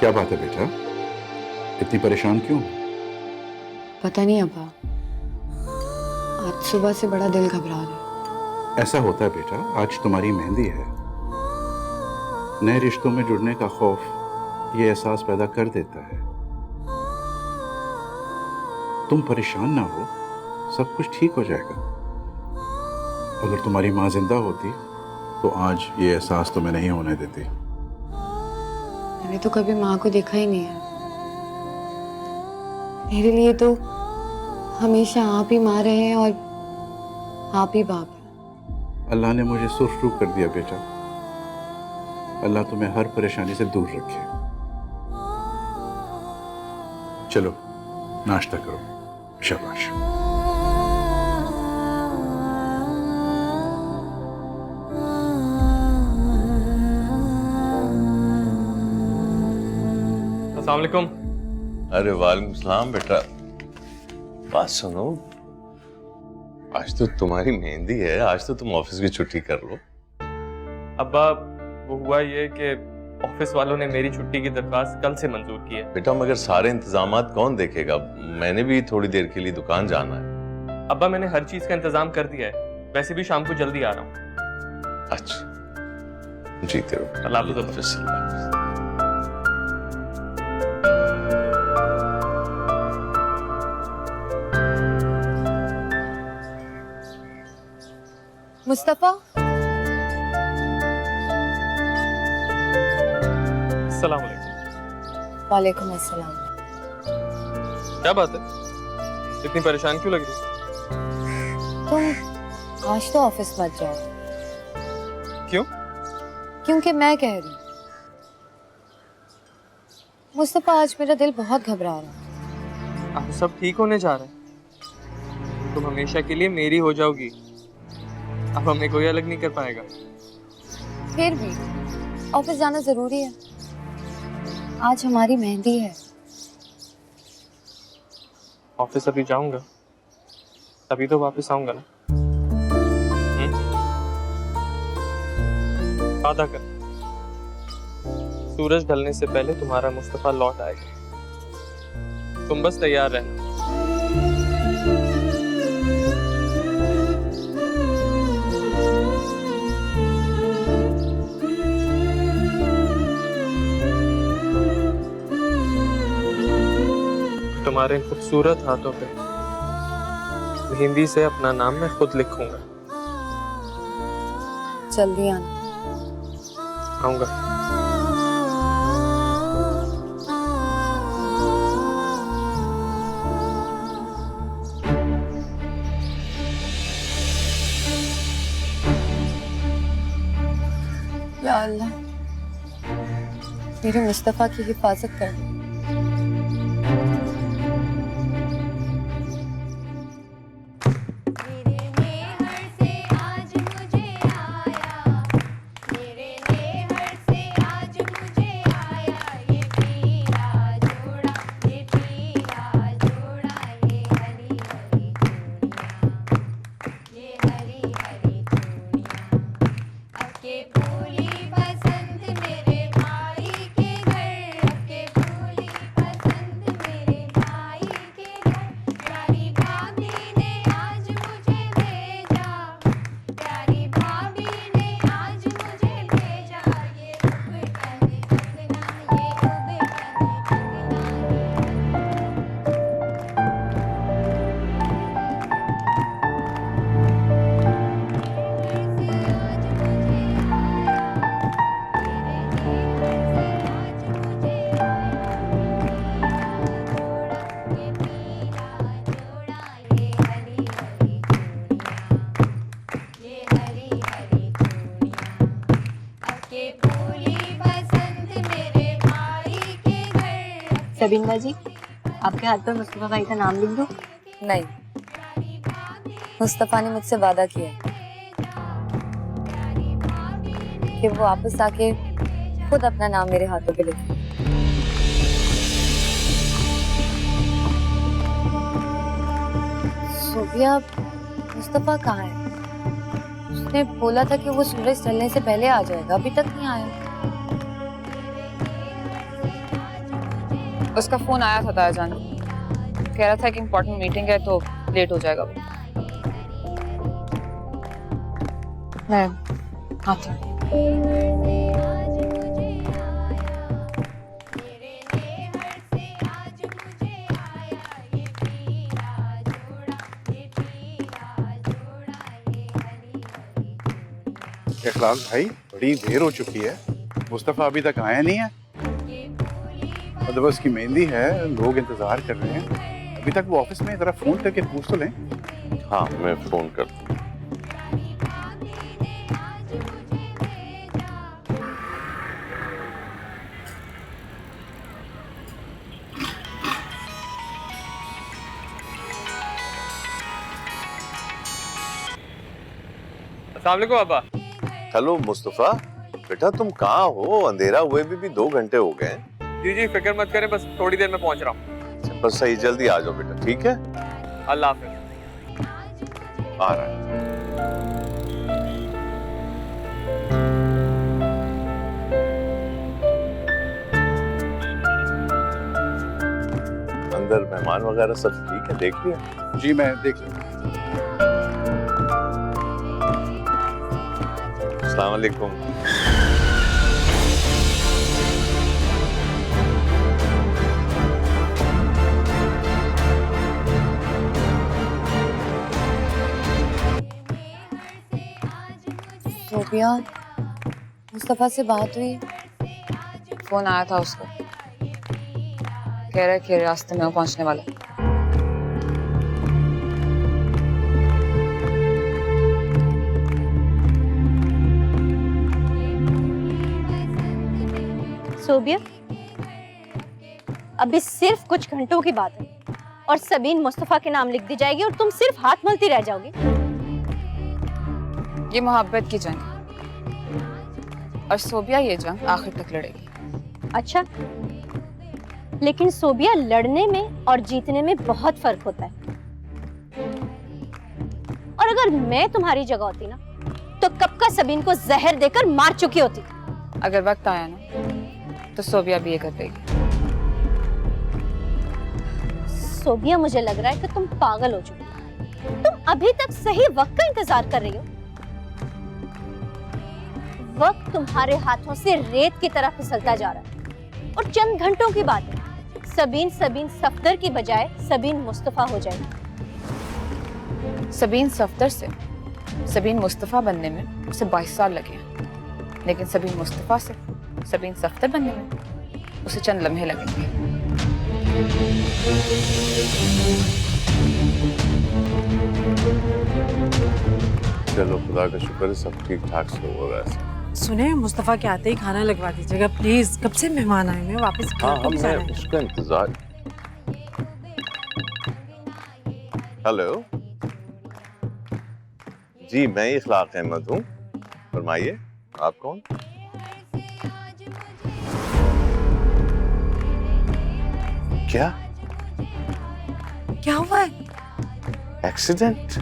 क्या बात है बेटा, इतनी परेशान क्यों? पता नहीं अब्बा, आज सुबह से बड़ा दिल घबरा रहा है। ऐसा होता है बेटा, आज तुम्हारी मेहंदी है। नए रिश्तों में जुड़ने का खौफ ये एहसास पैदा कर देता है। तुम परेशान ना हो, सब कुछ ठीक हो जाएगा। अगर तुम्हारी माँ जिंदा होती तो आज ये एहसास तुम्हें नहीं होने देती। मैंने तो कभी माँ को देखा ही नहीं है। मेरे लिए तो हमेशा आप ही माँ रहे हैं और आप ही बाप है। अल्लाह ने मुझे सुरखरू कर दिया बेटा। अल्लाह तुम्हें हर परेशानी से दूर रखे। चलो नाश्ता करो। शाबाश। अस्सलाम वालेकुम। अरे वालेकुम सलाम बेटा। बात सुनो, आज तो तुम्हारी मेहंदी है, आज तो तुम ऑफिस की छुट्टी कर लो। अब्बा, वो हुआ ये कि ऑफिस वालों ने मेरी छुट्टी की दरख्वास्त कल से मंजूर की है। बेटा मगर सारे इंतजामात कौन देखेगा? मैंने भी थोड़ी देर के लिए दुकान जाना है। अब्बा, मैंने हर चीज का इंतजाम कर दिया है, वैसे भी शाम को जल्दी आ रहा हूँ। अच्छा, जीते रहो। अल्लाह हाफ़िज़। मुस्तफा, अस्सलाम वालेकुम। वालेकुम अस्सलाम। क्या बात है, इतनी परेशान क्यों लग रही है? तुम आज तो ऑफिस मत जाओ। क्यों? क्योंकि मैं कह रही हूँ। मुस्तफा, आज मेरा दिल बहुत घबरा रहा है। अब सब ठीक होने जा रहा है, तुम हमेशा के लिए मेरी हो जाओगी। अब हमें कोई अलग नहीं कर पाएगा। फिर भी ऑफिस जाना जरूरी है। आज हमारी मेहंदी है। ऑफिस अभी जाऊंगा, तभी तो वापस आऊंगा ना। वादा कर, सूरज ढलने से पहले तुम्हारा मुस्तफा लौट आएगा। तुम बस तैयार रहना। तुम्हारे खूबसूरत हाथों पे मेहंदी से अपना नाम मैं खुद लिखूंगा। जल्दी आना। आऊंगा। या अल्लाह, मेरे मुस्तफा की हिफाजत कर। सबीना जी, आपके हाथ पर मुस्तफा भाई का नाम लिख दूं? नहीं, मुस्तफा ने मुझसे वादा किया कि वो वापस आके खुद अपना नाम मेरे हाथों पे लिखे। सोफिया, मुस्तफा कहाँ है? उसने बोला था कि वो सूरज ढलने से पहले आ जाएगा, अभी तक नहीं आया। उसका फोन आया था तायाजान, कह रहा था कि इम्पोर्टेंट मीटिंग है तो लेट हो जाएगा वो। मैं आती हूँ। इखलाक भाई, बड़ी देर हो चुकी है, मुस्तफ़ा अभी तक आया नहीं है। मतलब उसकी मेहंदी है, लोग इंतजार कर रहे हैं, अभी तक वो ऑफिस में। जरा फोन करके पूछ तो लें। हाँ, मैं फोन कर दूँ। अस्सलाम वालेकुम पापा। हेलो मुस्तफा, बेटा तुम कहाँ हो? अंधेरा हुए भी 2 घंटे हो गए हैं। जी जी फिक्र मत करें, बस थोड़ी देर में पहुंच रहा हूँ। बस सही, जल्दी आ जाओ बेटा, ठीक है? अल्लाह हाफिज। आ रहा है। अंदर मेहमान वगैरह सब ठीक है? देख लिया? जी मैं देख लूँ। अस्सलाम वालेकुम। सोबिया, मुस्तफ़ा से बात हुई? फोन आया था उसका, कह रहा है कि रास्ते में वो पहुंचने वाला है। सोबिया, अभी सिर्फ कुछ घंटों की बात है और सबीन मुस्तफा के नाम लिख दी जाएगी और तुम सिर्फ हाथ मलती रह जाओगी। ये मोहब्बत की जंग है और सोबिया ये जंग आखिर तक लड़ेगी। अच्छा, लेकिन सोबिया, लड़ने में और जीतने में बहुत फर्क होता है। और अगर मैं तुम्हारी जगह होती ना, तो कब का सबीन को जहर देकर मार चुकी होती। अगर वक्त आया ना तो सोबिया भी ये कर देगी। सोबिया, मुझे लग रहा है कि तुम पागल हो चुकी हो। तुम अभी तक सही वक्त का इंतजार कर रही हो। वक्त तुम्हारे हाथों से रेत की तरह फिसलता जा रहा है और चंद घंटों की बात है, सबीन सफदर की बजाय सबीन मुस्तफा हो जाएगी। सबीन सफदर से सबीन मुस्तफा बनने में उसे 22 साल लगे हैं, लेकिन सबीन मुस्तफा से सबीन सफदर बनने में उसे चंद लम्हे लगेंगे। चलो, खुदा का शुक्र है सब ठीक ठाक से हो रहा है। सुने, मुस्तफा के आते ही खाना लगवा दीजिएगा प्लीज। कब से मेहमान आए हैं, वापस हाँ, घर कब जाना हमने है? उसका इंतजार। हेलो जी, मैं इखलाक अहमद हूँ। फरमाइए, आप कौन? क्या क्या हुआ है? एक्सीडेंट?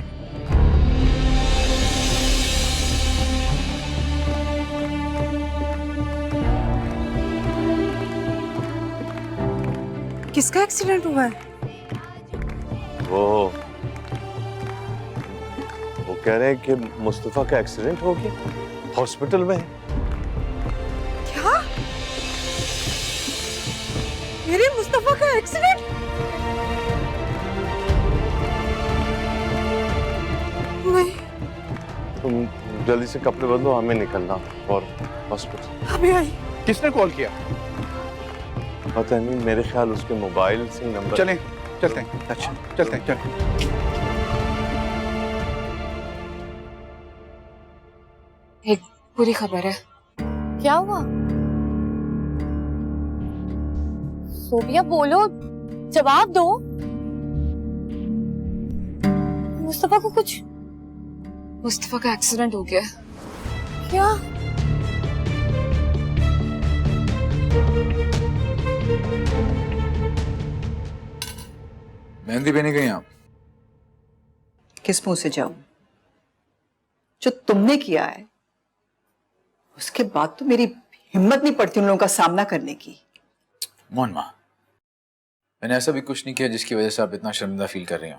किसका एक्सीडेंट हुआ है? वो कह रहे हैं कि मुस्तफा का एक्सीडेंट हो गया, हॉस्पिटल में है। क्या? मेरे मुस्तफा का एक्सीडेंट? नहीं, तुम जल्दी से कपड़े बदलो, हमें निकलना और हॉस्पिटल। अभी आई। किसने कॉल किया? पता नहीं, मेरे ख्याल उसके मोबाइल से नंबर। चलें, चलते हैं। अच्छा, चलते हैं, चलते। एक बुरी खबर है। क्या हुआ? सोबिया बोलो, जवाब दो। मुस्तफा को कुछ? मुस्तफा का एक्सीडेंट हो गया। क्या? मेहंदी पे नहीं गई आप? किस मुंह से जाऊं? जो तुमने किया है उसके बाद तो मेरी हिम्मत नहीं पड़ती उन लोगों का सामना करने की। मोहन माँ, मैंने ऐसा भी कुछ नहीं किया जिसकी वजह से आप इतना शर्मिंदा फील कर रही हो।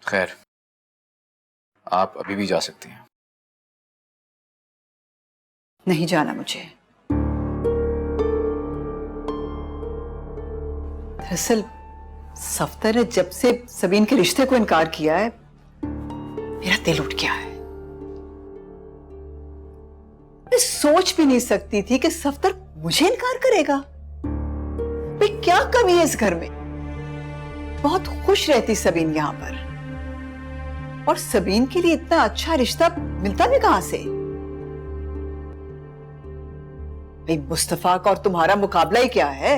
खैर, आप अभी भी जा सकती हैं। नहीं जाना मुझे। दरअसल सफ्तर ने जब से सबीन के रिश्ते को इनकार किया है, मेरा दिल उठ गया है। मैं सोच भी नहीं सकती थी कि सफ्तर मुझे इनकार करेगा। भाई क्या कमी है इस घर में? बहुत खुश रहती सबीन यहां पर, और सबीन के लिए इतना अच्छा रिश्ता मिलता भी कहां से? भाई मुस्तफा का और तुम्हारा मुकाबला ही क्या है?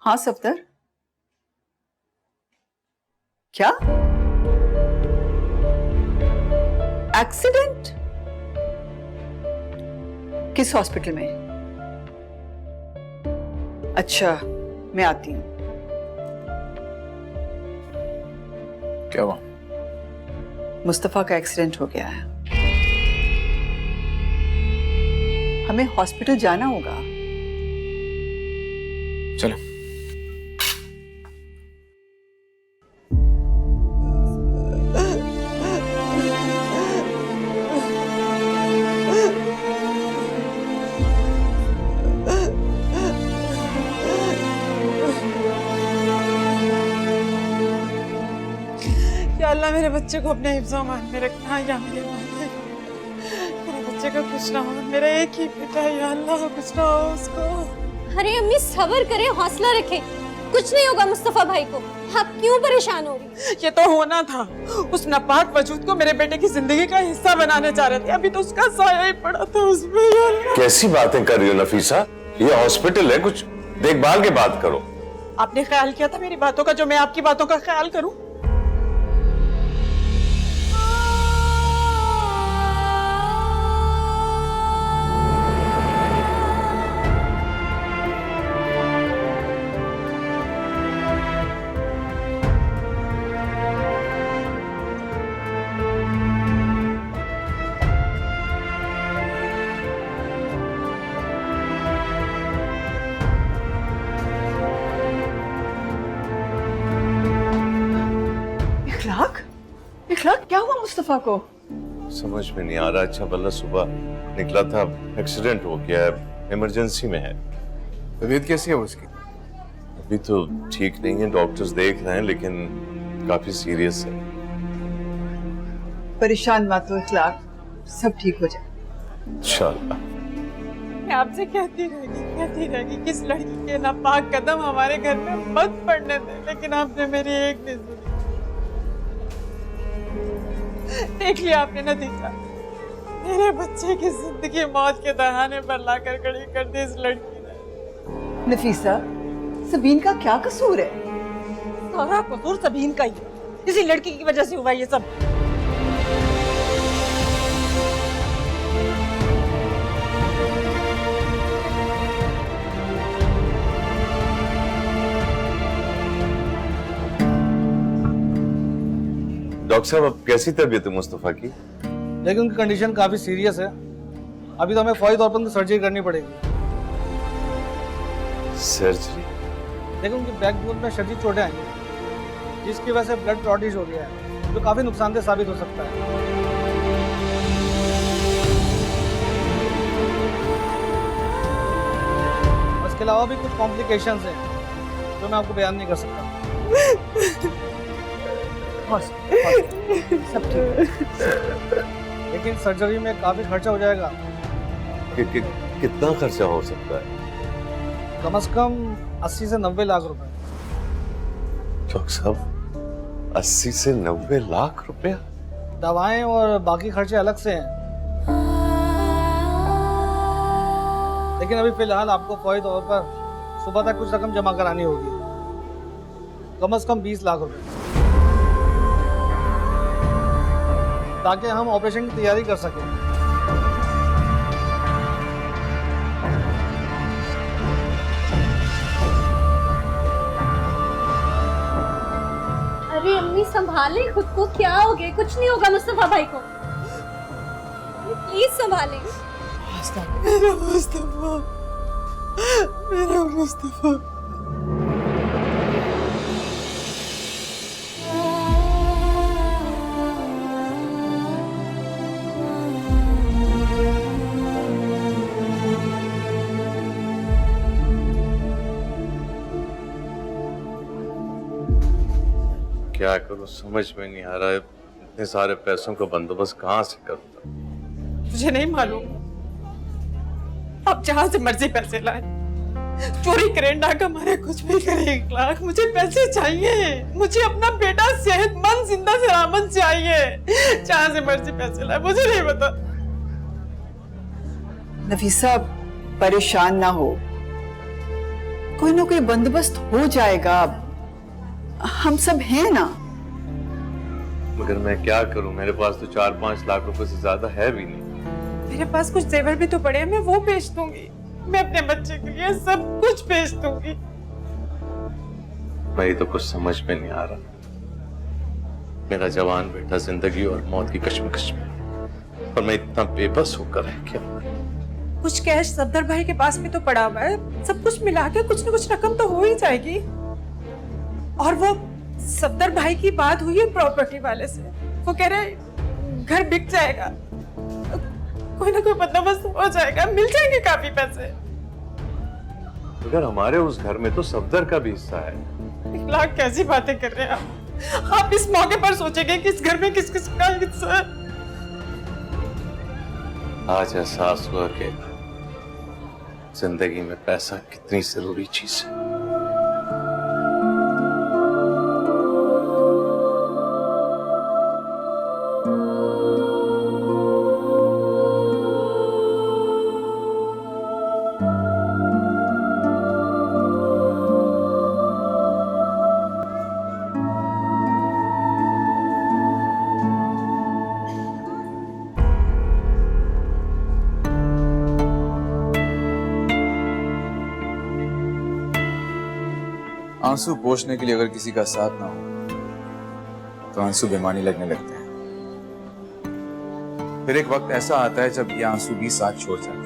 हाँ सफ्तर, क्या एक्सीडेंट? किस हॉस्पिटल में? अच्छा, मैं आती हूं। क्या हुआ? मुस्तफा का एक्सीडेंट हो गया है, हमें हॉस्पिटल जाना होगा। चलो। या अल्लाह मेरे बच्चे को अपने हिफ्ज़-ओ-अमान में रखना या मेरे मालिक, मेरे बच्चे का कुछ ना हो। मेरा एक ही बेटा है, या अल्लाह कुछ ना हो उसको। अरे अम्मी सब्र करें, हौसला रखें, कुछ नहीं होगा मुस्तफा भाई को। आप क्यों परेशान हो रही? ये तो होना था। उस नापाक वजूद को मेरे बेटे की जिंदगी का हिस्सा बनाने चाह रहे थे, अभी तो उसका साया ही पड़ा था उसमें। या अल्लाह। कैसी बातें कर रही हो नफीसा? ये हॉस्पिटल है, कुछ देखभाल के बात करो। आपने ख्याल किया था मेरी बातों का, जो मैं आपकी बातों का ख्याल करूं? इखलाक, क्या हुआ मुस्तफा को? समझ में नहीं आ रहा। अच्छा भला सुबह निकला था, एक्सीडेंट हो गया है, इमरजेंसी में है। तबीयत कैसी है उसकी? अभी तो ठीक नहीं है, डॉक्टर्स देख रहे हैं, लेकिन काफी सीरियस है। परेशान मत हो इखलाक, सब ठीक हो जाए इंशाल्लाह। मैं आपसे कहती रहेगी किस लड़की के नापाक कदम हमारे घर में मत पड़ने दे, लेकिन आपने मेरी एक नहीं सुनी। देख लिया आपने नतीजा, मेरे बच्चे की जिंदगी मौत के दहाने पर लाकर खड़ी कर दी इस लड़की ने। नफीसा, सबीन का क्या कसूर है? सारा कसूर सबीन का ही है, इसी लड़की की वजह से हुआ ये सब। डॉक्टर साहब, अब कैसी तबीयत है मुस्तफा की? लेकिन उनकी कंडीशन काफी सीरियस है, अभी तो हमें फौरी तौर पर उनकी सर्जरी करनी पड़ेगी। सर्जरी? लेकिन उनकी बैकबोन में शदीद चोटें आई हैं, जिसकी वजह से ब्लड क्लॉटिंग हो गया है, जो काफी नुकसानदेह साबित हो सकता है। इसके अलावा भी कुछ कॉम्प्लिकेशंस हैं जो मैं आपको बयान नहीं कर सकता। सब ठीक है, लेकिन सर्जरी में काफी खर्चा हो जाएगा। कितना खर्चा हो सकता है? कम से कम 80 से 90 लाख रुपए। डॉक्टर साहब, 80 से 90 लाख रुपया? दवाएं और बाकी खर्चे अलग से हैं, लेकिन अभी फिलहाल आपको फौरी तौर पर सुबह तक कुछ रकम जमा करानी होगी, कम से कम 20 लाख रुपए, ताकि हम ऑपरेशन की तैयारी कर सकें। संभालें खुद को, क्या हो गया? कुछ नहीं होगा मुस्तफा भाई को, प्लीज संभालें। मेरा मुस्तफा, मेरा मुस्तफा। क्या करूं समझ में नहीं आ रहा है। इतने सारे पैसों का बंदोबस्त कहाँ से करूं? मुझे नहीं मालूम, आप जहां से मर्जी पैसे लाए, चोरी करें, डाका मारे, कुछ भी करें, इखलाक, मुझे पैसे चाहिए। मुझे अपना बेटा सेहतमंद जिंदा सलामत चाहिए। जहां से मर्जी पैसे लाए, मुझे नहीं पता। नफीसा परेशान ना हो, कोई ना कोई बंदोबस्त हो जाएगा, हम सब हैं ना। मगर मैं क्या करूं, मेरे पास तो 4-5 लाख रुपए से ज्यादा है भी नहीं। मेरे पास कुछ जेवर भी तो पड़े हैं, मैं वो बेच दूंगी। मैं अपने बच्चे के लिए सब कुछ बेच दूंगी। मेरी तो कुछ समझ में नहीं आ रहा। मेरा जवान बेटा जिंदगी और मौत की कश्मकश में, और मैं इतना बेबस होकर रह गया। कुछ कैश सफदर भाई के पास भी तो पड़ा हुआ है, सब कुछ मिला के कुछ न कुछ रकम तो हो ही जाएगी। और वो सफदर भाई की बात हुई है प्रॉपर्टी वाले से, वो कह रहे घर बिक जाएगा, कोई ना कोई बंदोबस्त हो जाएगा, मिल जाएंगे काफी पैसे। मगर हमारे उस घर में तो सफदर का भी हिस्सा है। इखलाक, कैसी बातें कर रहे हैं आप? आप इस मौके पर सोचेंगे कि इस घर में किस किस का हिस्सा है। आज एहसास हुआ कि जिंदगी में पैसा कितनी जरूरी चीज है। आंसू पोंछने के लिए अगर किसी का साथ ना हो तो आंसू बेमानी लगने लगते हैं। फिर एक वक्त ऐसा आता है जब ये आंसू भी साथ छोड़ जाते हैं।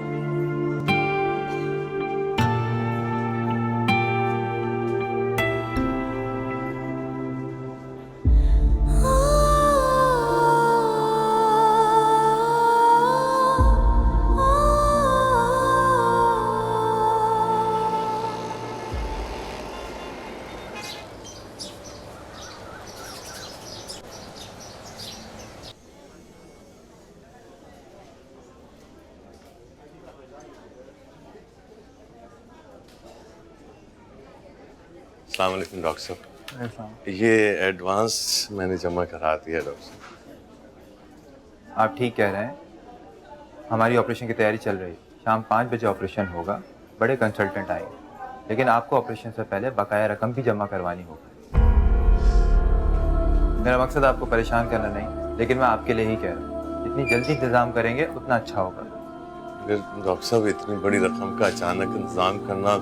अस्सलाम वालेकुम डॉक्टर साहब। ये एडवांस मैंने जमा करा दिया डॉक्टर साहब। आप ठीक कह रहे हैं, हमारी ऑपरेशन की तैयारी चल रही है। शाम 5 बजे ऑपरेशन होगा, बड़े कंसल्टेंट आएंगे, लेकिन आपको ऑपरेशन से पहले बकाया रकम भी जमा करवानी होगी। मेरा मकसद आपको परेशान करना नहीं, लेकिन मैं आपके लिए ही कह रहा हूँ, जितनी जल्दी इंतज़ाम करेंगे उतना अच्छा होगा। डॉक्टर साहब, इतनी बड़ी रकम का अचानक इंतजाम करना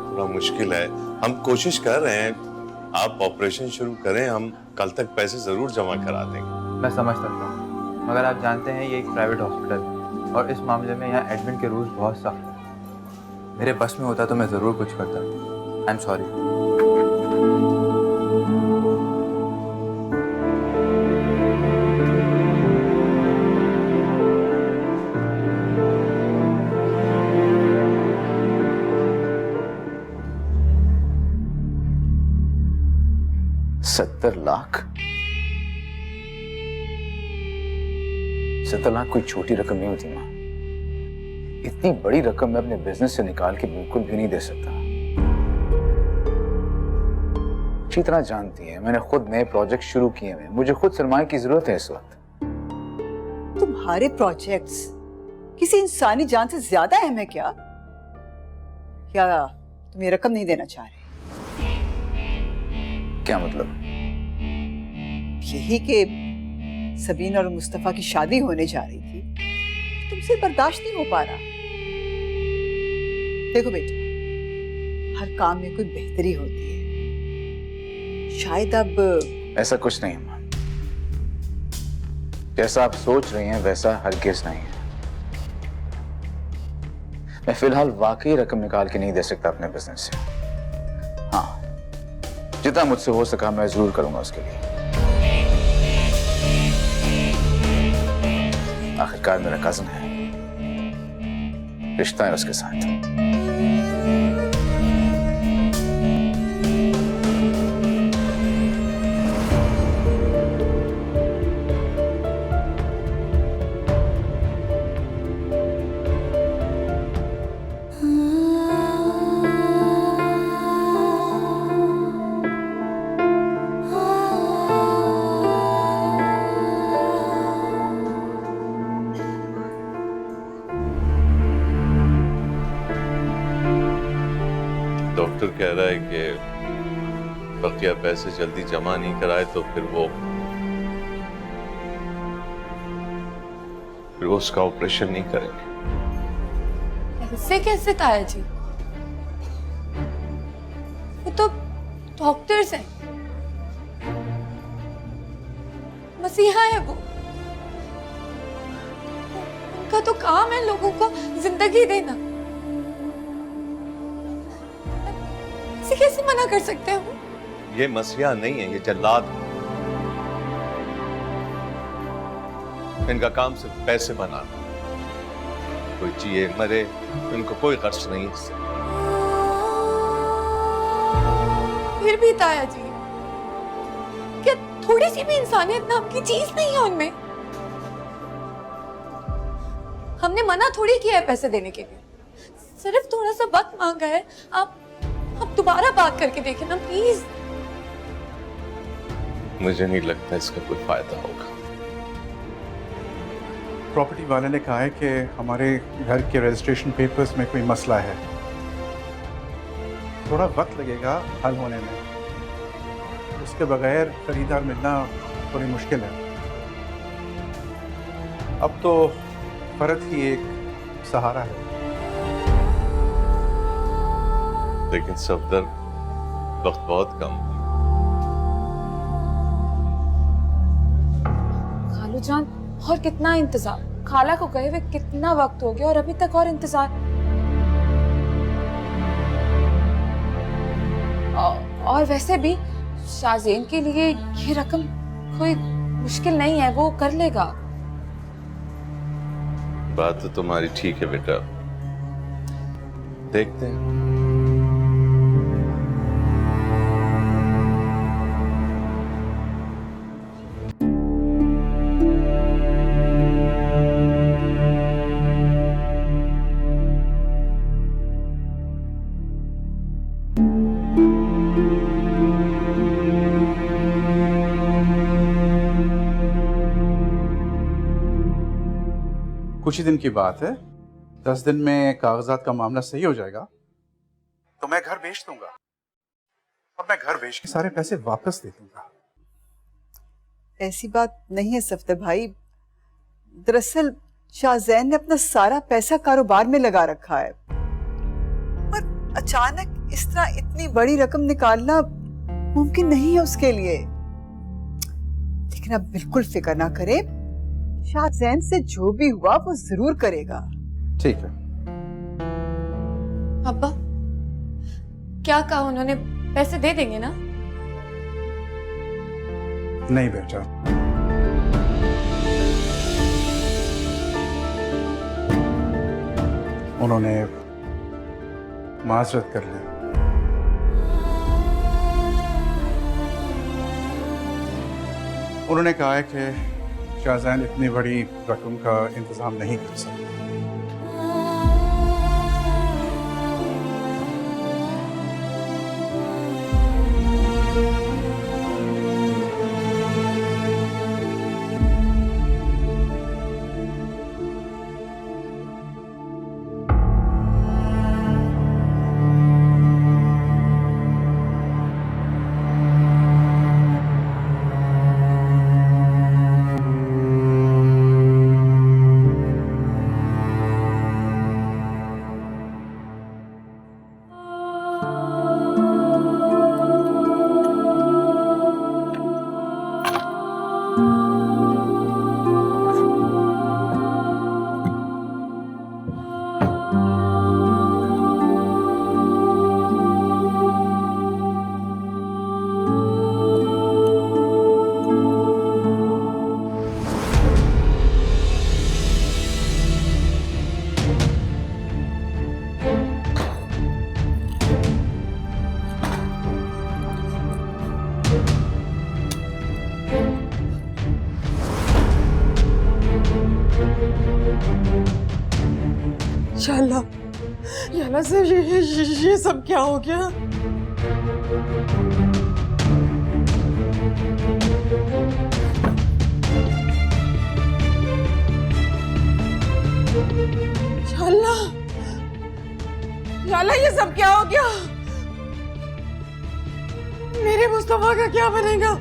थोड़ा मुश्किल है। हम कोशिश कर रहे हैं, आप ऑपरेशन शुरू करें, हम कल तक पैसे जरूर जमा करा देंगे। मैं समझ सकता हूँ, मगर आप जानते हैं ये एक प्राइवेट हॉस्पिटल है और इस मामले में यहाँ एडमिट के रूल्स बहुत सख्त हैं। मेरे बस में होता तो मैं ज़रूर कुछ करता। I am sorry. $70 लाख कोई छोटी रकम नहीं होती माँ। इतनी बड़ी रकम मैं अपने बिजनेस से निकाल के बिल्कुल भी नहीं दे सकता। अच्छी तरह जानती है, मैंने खुद नए प्रोजेक्ट शुरू किए हैं, मुझे खुद सरमाए की जरूरत है इस वक्त। तुम्हारे प्रोजेक्ट्स किसी इंसानी जान से ज्यादा अहम है क्या? क्या तुम ये रकम नहीं देना चाह रहे? क्या मतलब? यही कि सबीन और मुस्तफा की शादी होने जा रही थी, तुमसे बर्दाश्त नहीं हो पा रहा। देखो बेटा, हर काम में कोई बेहतरी होती है। शायद अब ऐसा कुछ नहीं अम्मा। जैसा आप सोच रही हैं वैसा हरगिज नहीं है। मैं फिलहाल वाकई रकम निकाल के नहीं दे सकता अपने बिजनेस से। हाँ, जितना मुझसे हो सका मैं जरूर करूंगा उसके लिए। आखिरकार मेरा कजन है, रिश्ता है उसके साथ। डॉक्टर कह रहा है कि बकिया पैसे जल्दी जमा नहीं कराए तो फिर वो उसका ऑपरेशन नहीं करेंगे। ऐसे कैसे ताया जी? वो तो डॉक्टर्स हैं, मसीहा है वो। उनका तो काम है लोगों को जिंदगी देना। ऐसे कैसे मना कर सकते हैं वो? ये मसीहा नहीं है, ये जल्लाद है। इनका काम सिर्फ पैसे बनाना। कोई जिए मरे इनको कोई गर्ज नहीं है इससे। फिर भी ताया जी, क्या थोड़ी सी भी इंसानियत नाम की चीज नहीं है उनमें? हमने मना थोड़ी किया है पैसे देने के लिए, सिर्फ थोड़ा सा वक्त मांगा है। आप दोबारा बात करके देखें ना प्लीज। मुझे नहीं लगता इसका कोई फायदा होगा। प्रॉपर्टी वाले ने कहा है कि हमारे घर के रजिस्ट्रेशन पेपर्स में कोई मसला है, थोड़ा वक्त लगेगा हल होने में। उसके बगैर खरीदार मिलना थोड़ी मुश्किल है। अब तो फर्ज ही एक सहारा है। लेकिन सफदर, वक्त बहुत कम। खालू जान, और कितना इंतजार? खाला को गए हुए कितना वक्त हो गया और अभी तक और इंतजार। और वैसे भी शाहजेन के लिए ये रकम कोई मुश्किल नहीं है, वो कर लेगा। बात तो तुम्हारी ठीक है बेटा, देखते हैं। कुछ ही दिन की बात है, 10 दिन में कागजात का मामला सही हो जाएगा तो मैं घर बेच दूंगा और मैं घर बेच के सारे पैसे वापस दे दूंगा। ऐसी बात नहीं है सफदर भाई। दरअसल शाहजैन ने अपना सारा पैसा कारोबार में लगा रखा है, पर अचानक इस तरह इतनी बड़ी रकम निकालना मुमकिन नहीं है उसके लिए। लेकिन अब बिल्कुल फिक्र ना करे, शाहजैन से जो भी हुआ वो जरूर करेगा। ठीक है। अब्बा, क्या कहा उन्होंने? पैसे दे देंगे ना? नहीं बेटा, उन्होंने माजरत कर ली। उन्होंने कहा है कि शाहजहान इतनी बड़ी रकम का इंतजाम नहीं कर सकता। या अल्लाह सर, ये सब क्या हो गया? या अल्लाह, ये सब क्या हो गया? मेरे मुस्तफा का क्या बनेगा?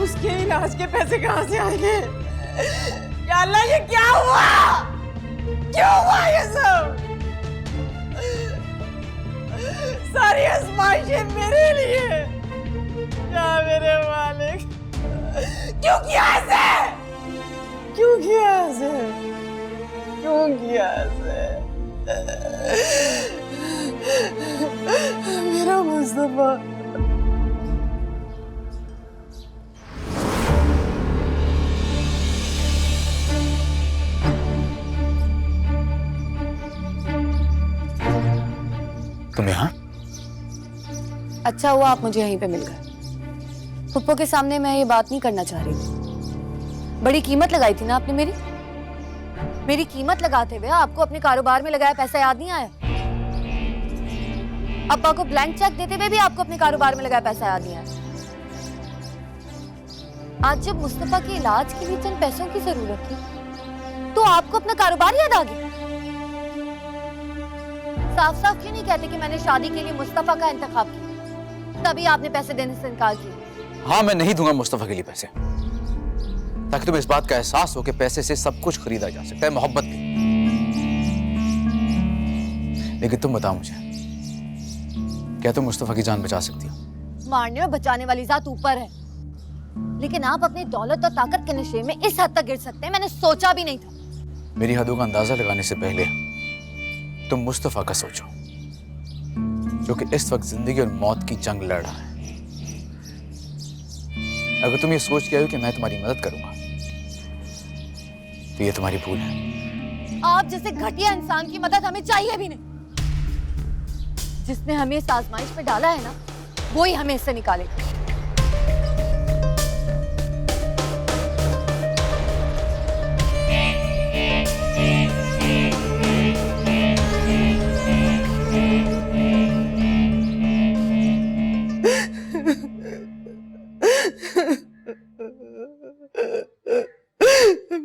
उसके इलाज के पैसे कहाँ से आएंगे? या अल्लाह, ये क्या हुआ? क्यों हुआ ये सब? सारी आजमाइशें मेरे लिए। क्या मेरे मालिक, क्यों किया ऐसे? क्यों किया ऐसे? क्यों किया ऐसे? मेरा मुस्तफा। तुम यहाँ? अच्छा हुआ आप मुझे यहीं पे मिल गए। पुप्पो के सामने मैं ये बात नहीं करना चाह रही थी। बड़ी कीमत लगाई थी ना आपने मेरी कीमत लगाते हुए आपको अपने कारोबार में लगाया पैसा याद नहीं आया? अब्बा को ब्लैंक चेक देते हुए भी आपको अपने कारोबार में लगाया पैसा याद नहीं आया? आज जब मुस्तफा के इलाज के लिए चंद पैसों की जरूरत थी तो आपको अपना कारोबार याद आ गया। साफ साफ क्यों नहीं कहते कि मैंने शादी के लिए मुस्तफा का इंतखाब किया, तभी आपने पैसे देने से इनकार किया? हाँ, मैं नहीं दूंगा मुस्तफा के लिए पैसे, ताकि तुम्हें इस बात का एहसास हो कि पैसे से सब कुछ खरीदा जा सकता है, मोहब्बत भी। लेकिन तुम बताओ मुझे, क्या तुम मुस्तफा की जान बचा सकती हो? मारने और बचाने वाली जात ऊपर है, लेकिन आप अपनी दौलत और ताकत के नशे में इस हद तक गिर सकते हैं, मैंने सोचा भी नहीं था। मेरी हदों का अंदाजा लगाने से पहले तुम मुस्तफा का सोचो, जो कि इस वक्त जिंदगी और मौत की जंग लड़ रहा है। अगर तुम ये सोच के आए हो कि मैं तुम्हारी मदद करूंगा, तो ये तुम्हारी भूल है। आप जैसे घटिया इंसान की मदद हमें चाहिए भी नहीं। जिसने हमें इस आजमाइश में डाला है ना, वो ही हमें इससे निकालेगा।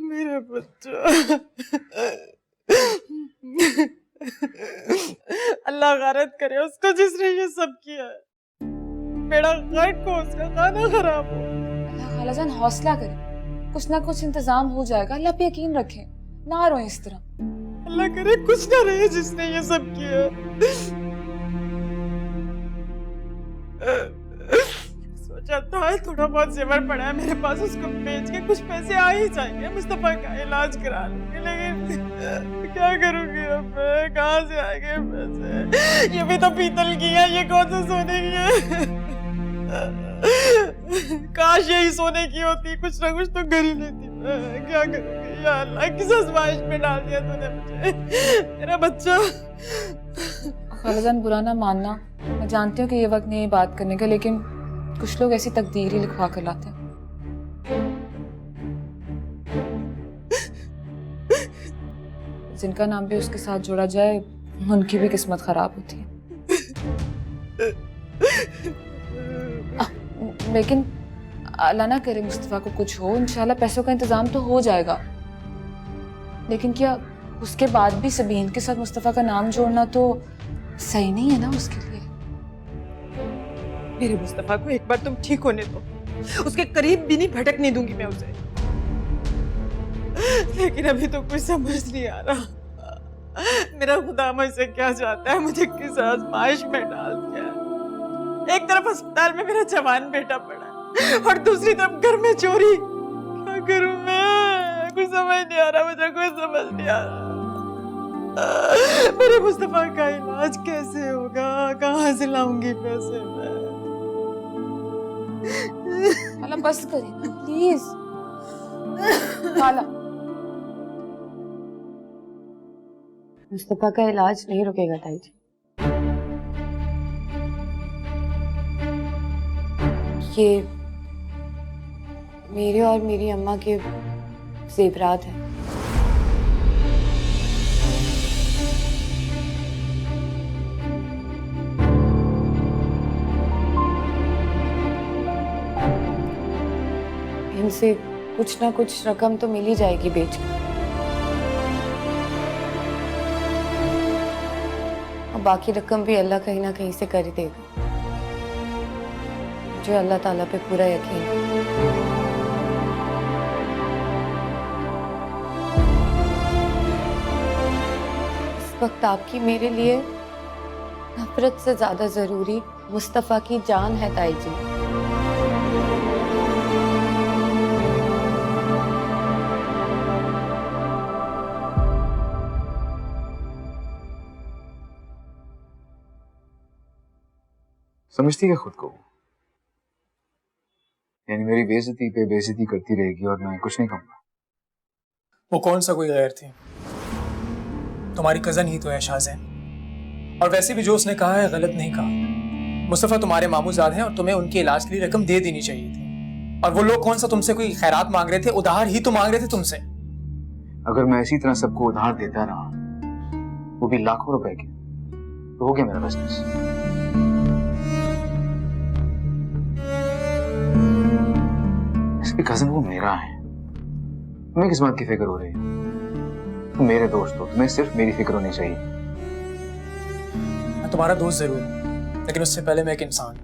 मेरा बच्चा, अल्लाह गारत करे उसको जिसने ये सब किया है। बेड़ा गर्क को उसका खाना खराब हो। अल्लाह खालाजान हौसला करे, कुछ ना कुछ इंतजाम हो जाएगा। अल्लाह पे यकीन रखें, ना रोएं इस तरह। अल्लाह करे कुछ ना रहे जिसने ये सब किया। सोचा था थोड़ा बहुत जेवर पड़ा है मेरे पास, उसको बेच के कुछ पैसे आ ही जाएंगे, मुस्तफा का इलाज करा लूंगी। लेकिन क्या करूंगी अब मैं, कहाँ से आएंगे पैसे? ये भी तो पीतल की है, ये कौन सा सोने की है? काश यही सोने की होती, कुछ ना कुछ तो कर ही लेती मैं। क्या करूंगी या अल्लाह, किस आजमाइश में डाल दिया तूने मुझे, मेरा बच्चा। खालाजान बुरा ना मानना, मैं जानती हूँ कि ये वक्त नहीं है बात करने का, लेकिन कुछ लोग ऐसी तकदीर ही लिखवा कर लाते हैं। जिनका नाम भी उसके साथ जोड़ा जाए, उनकी भी किस्मत खराब होती है। लेकिन अल्लाह ना करे मुस्तफा को कुछ हो, इंशाल्लाह पैसों का इंतजाम तो हो जाएगा। लेकिन क्या उसके बाद भी सबीन के साथ मुस्तफा का नाम जोड़ना तो सही नहीं है ना उसके लिए। मेरे मुस्तफा को एक बार तुम ठीक होने दो, उसके करीब भी नहीं भटकने दूंगी मैं उसे। लेकिन अभी तो कुछ समझ नहीं आ रहा, मेरा खुदा मुझसे क्या चाहता है, मुझे किस आजमाइश में डाल दिया है। एक तरफ अस्पताल में मेरा जवान बेटा पड़ा है और दूसरी तरफ घर में चोरी। क्या करूं मैं, कुछ समझ नहीं आ रहा, मुझे कुछ समझ नहीं आ रहा। मेरे मुस्तफा का इलाज कैसे होगा, कहाँ से लाऊंगी पैसे मैं? खाला बस करिए ना प्लीज। खाला, मुस्तफा का इलाज नहीं रुकेगा ताई जी। ये मेरे और मेरी अम्मा के जेवरात हैं। इनसे कुछ ना कुछ रकम तो मिल ही जाएगी बेच के, और बाकी रकम भी अल्लाह कहीं ना कहीं से कर ही देगा। मुझे अल्लाह ताला पे पूरा यकीन है। इस वक्त आपकी मेरे लिए नफरत से ज्यादा जरूरी मुस्तफा की जान है ताई जी। समझती है खुद को, यानी मेरी बेइज्जती पे बेइज्जती करती रहेगी और मैं कुछ नहीं कहूंगा। वो कौन सा कोई गैर थी, तुम्हारी कजन ही तो है शाहजैन। और वैसे भी जो उसने कहा है गलत नहीं कहा। मुस्तफा तुम्हारे मामूजाद हैं और तुम्हें उनके इलाज के लिए रकम दे देनी चाहिए थी। और वो लोग कौन सा तुमसे कोई खैरात मांग रहे थे, उधार ही तो मांग रहे थे तुमसे। अगर मैं इसी तरह सबको उधार देता रहा, वो भी लाखों रुपए के, तो हो गया मेरा बिजनेस। इसकी कजन वो मेरा है, तुम्हें किस बात की फिक्र हो रही है? तुम मेरे दोस्त हो, तुम्हें सिर्फ मेरी फिक्र होनी चाहिए। मैं तुम्हारा दोस्त जरूर हूं, लेकिन उससे पहले मैं एक इंसान,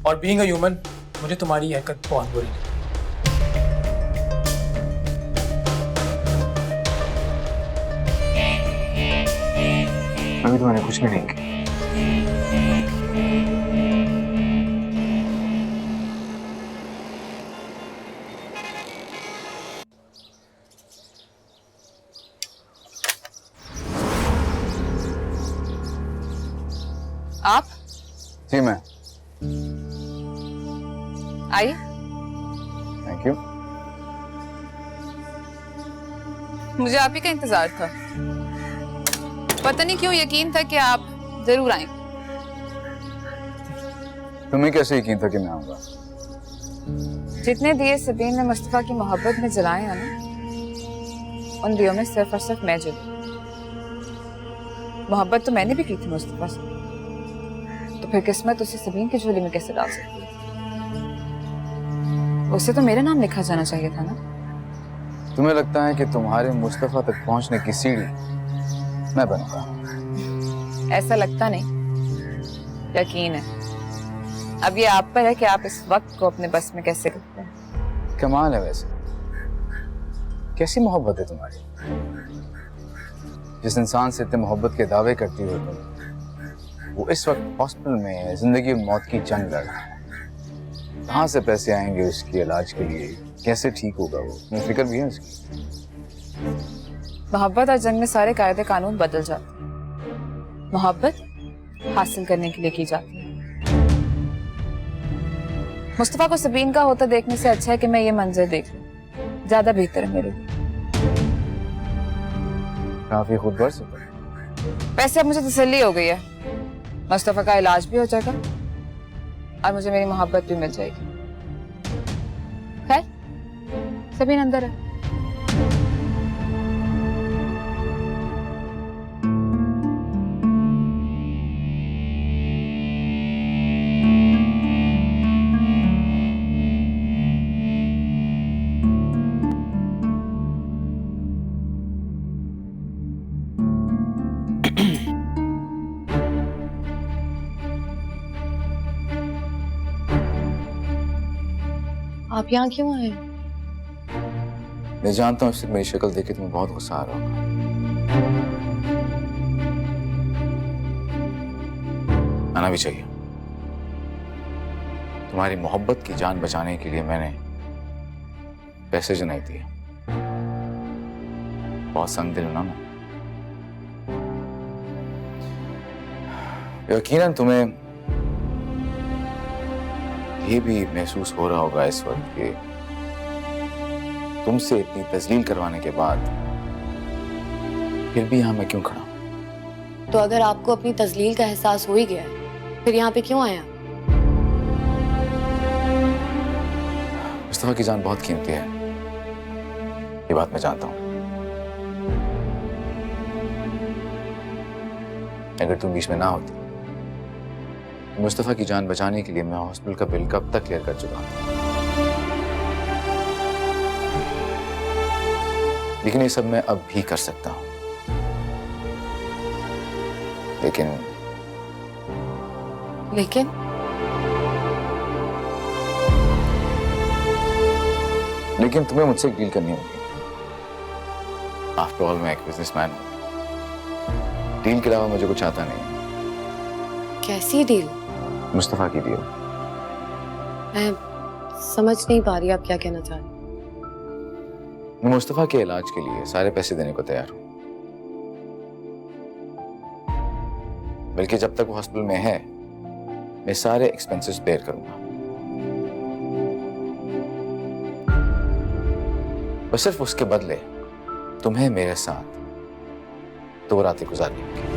और बीइंग अ ह्यूमन मुझे तुम्हारी हरकत बहुत बुरी लगी। अभी तो मैंने कुछ भी नहीं किया। आप जी मैं। आइए। Thank you. मुझे आप ही का इंतजार था, पता नहीं क्यों यकीन था कि आप जरूर आएंगे। तुम्हें कैसे यकीन था कि मैं आऊंगा? जितने दिए सबीन ने मुस्तफा की मोहब्बत में जलाए हैं ना, उन दियों में सिर्फ और सिर्फ मैं जली। मोहब्बत तो मैंने भी की थी मुस्तफा से, तो फिर किस्मत उसे सबीन की झोली में कैसे डाल सकती है? उसे तो मेरा नाम लिखा जाना चाहिए था ना। तुम्हें लगता है कि तुम्हारे मुस्तफा तक पहुंचने की सीढ़ी मैं बनूंगा? ऐसा लगता नहीं, यकीन है। अब ये आप पर है कि आप इस वक्त को अपने बस में कैसे रखते हैं। कमाल है वैसे, कैसी मोहब्बत है तुम्हारी? जिस इंसान से इतने मोहब्बत के दावे करती हो तुम, वो इस वक्त हॉस्पिटल में है, जिंदगी और मौत की जंग लड़ रहा है। कहाँ से पैसे आएंगे उसके इलाज के लिए? कैसे ठीक होगा वो? तुम्हें फिक्र भी है उसकी? मोहब्बत और जंग में सारे कायदे कानून बदल जाते हैं। मोहब्बत हासिल करने के लिए की जाती है। मुस्तफा को सबीन का होता देखने से अच्छा है कि मैं ये मंजर देख लूं, ज्यादा बेहतर है मेरे लिए। काफी खुद गर्ज है। वैसे अब मुझे तसल्ली हो गई है, मुस्तफा का इलाज भी हो जाएगा और मुझे मेरी मोहब्बत भी मिल जाएगी। खैर, सबीन अंदर है। आप यहाँ क्यों आए? मैं जानता हूँ इससे मेरी शक्ल देख के तुम्हें बहुत गुस्सा आ रहा होगा। आना भी चाहिए। तुम्हारी मोहब्बत की जान बचाने के लिए मैंने पैसे जो नहीं दिए। बहुत संग दिल ना मैं। यकीनन तुम्हें ये भी महसूस हो रहा होगा इस वक्त कि तुमसे इतनी तजलील करवाने के बाद फिर भी यहाँ मैं क्यों खड़ा हूं? तो अगर आपको अपनी तजलील का एहसास हो ही गया है, फिर यहाँ पे क्यों आया? मुस्तफा की जान बहुत कीमती है। ये बात मैं जानता हूँ। अगर तुम बीच में ना होती तो मुस्तफा की जान बचाने के लिए मैं हॉस्पिटल का बिल कब तक क्लियर कर चुका हूं। लेकिन ये सब मैं अब भी कर सकता हूं। लेकिन तुम्हें मुझसे एक डील करनी होगी। आफ्टर ऑल मैं एक बिजनेसमैन हूं। डील के अलावा मुझे कुछ आता नहीं। कैसी डील? मुस्तफा की डील। मैं समझ नहीं पा रही आप क्या कहना चाह रही हैं। मैं मुस्तफा के इलाज के लिए सारे पैसे देने को तैयार हूं। बल्कि जब तक वो हॉस्पिटल में है मैं सारे एक्सपेंसेस बेयर करूंगा। और सिर्फ उसके बदले तुम्हें मेरे साथ 2 रातें गुजारनी होगी।